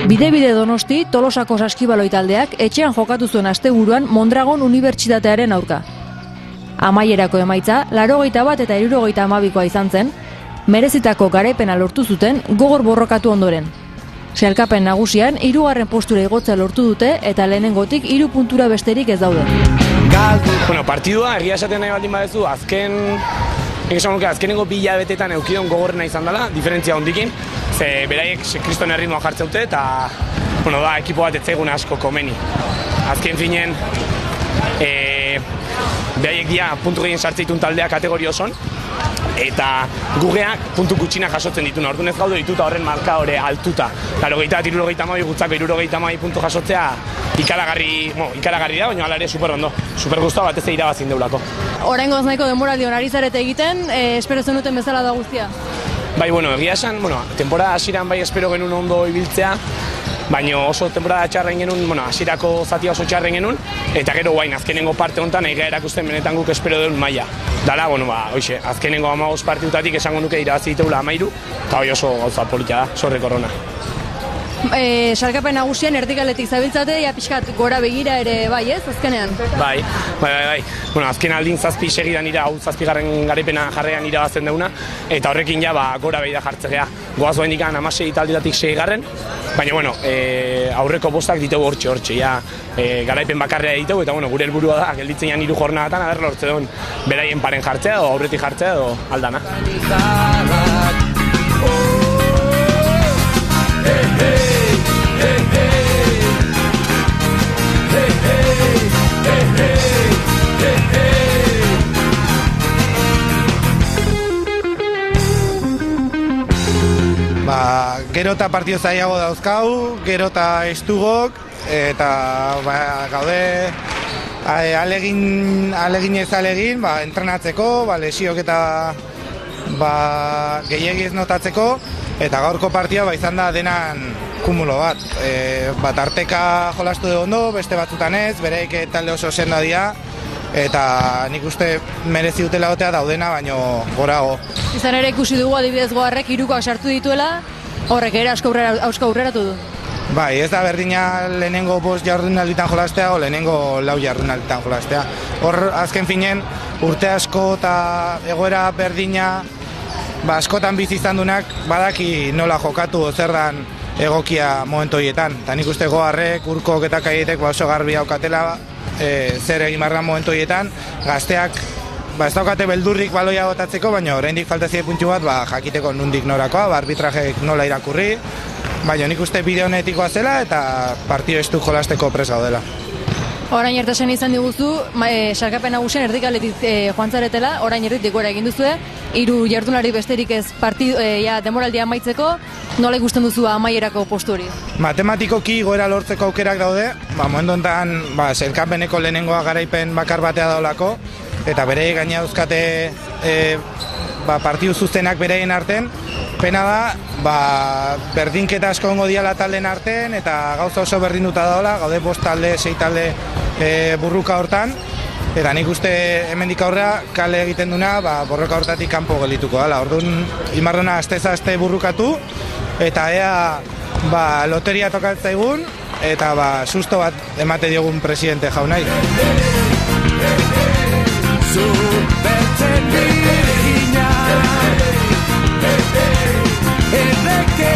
Bide Donosti Tolosako saskibaloi taldeak etxean jokatu zuen asteburuan Mondragon Unibertsitatearen aurka. Amaierako emaitza 81 eta 72koa izan zen, merezitako garaipena lortu zuten gogor borrokatu ondoren. Sailkapen nagusian 3. postura igotzea lortu dute eta lehenengotik 3 puntura besterik ez daude. Bueno, partidua egia esaten nahi baldin badezu, azkenengo 2 hilabetetan eukidon gogorrena izan dela, diferentzia hondikin, ze beraiek kriston erritmoa jartzen dute eta ekipo bat etzaigun asko komeni. Azken finen, beraiek dira puntu gehien sartzen ditun taldea kategori oson, eta gugeak puntu gutxina jasotzen dituna, orduan ez gaude dituta horren marka hori altuta. 80-72 gutzako 72 puntu jasotzea ikaragarri da, baina hala ere super ondo, super guztua batez irabazin deulako. Oraingoz nahiko denboraldion ari zarete egiten, espero zenuten bezala da guztia? Bai, egia esan, temporada hasieran bai espero genuen ondo ibiltzea, baina oso temporada txarren genuen, hasierako zatia oso txarren genuen, eta gero guain, azkenengo parte honetan ega erakusten benetan guk espero duen maila. Dala, azkenengo 15 partidutatik esango nuke irabazi diteula 13, eta hoi oso gauza polita da, sorre korona. Sailkapen nagusian erdikaletik zabiltzate, pixkat gora begira ere bai ez, azkenean? Bai. Azken aldin 7 segidan hau 7. garaipena jarrean irabazten deuna, eta horrekin gora behida jartzea. Goaz doen ikan 16 taldetatik 6. Baina, aurreko bostak ditugu hortxe, garaipen bakarrea ditugu, eta gure helburua da, gelditzen 3 jornadatan, aber lortze duen beraien paren jartzea, edo aurretik jartzea, edo aldana. Gero eta partio zailago dauzkau, gero eta estugok, eta gaude alegin ez alegin, entrenatzeko, lesiok eta gehiagiz notatzeko, eta gaurko partioa izan da denan kumulo bat. Arteka jolastu dugu ondo, beste batzutan ez, bereik talde oso senda dira, eta nik uste merezi dutela gotea daudena, baino gorago. Izan ere ikusi dugu adibidez Goarrek 3koak sartu dituela, horrek ere asko aurreratu du. Bai, ez da berdina lehenengo 5 jardunalditan jolastea o lehenengo 4 jardunalditan jolastea. Hor azken finen urte asko eta egoera berdina askotan bizi izan dunak badaki nola jokatu zer dan egokia momentu horietan. Eta nik uste Goarrek, Urkok eta Kaietek oso garbi daukatela zer egin barran momentu horietan. Gazteak ez daukate beldurrik baloia botatzeko, baina oraindik falta zie puntu bat jakiteko nundik norakoa, arbitrajek nola irakurri, baina nik uste bide honetikoa zela eta partio estu jolasteko presa gaudela. Orain ertasen izan diguzu, sailkapen nagusian erdikaletik joan zaretela, orain erditik gora egin duzue, 3 jardunari besterik ez demoraldia amaitzeko, nola ikusten duzu amaierako postu hori? Matematikoki goera lortzeko aukerak daude, momentu honetan sailkapeneko lehenengoa garaipen bakar batea daulako, eta berei gaina dauzkate partiu zuzenak bereien arten, pena da, berdinketa asko ongo diala taldeen arten, eta gauza oso berdinduta daola, gaude 5 talde, 6 talde burruka hortan, eta nik uste hemendik aurrera kale egiten duna, borroka hortatik kanpo gelituko dela. Orduan, imarrona aste burrukatu, eta ea loteria tokatzaigun, eta susto bat emate diogun presidente jaunai. Zubertzen birgina, erreke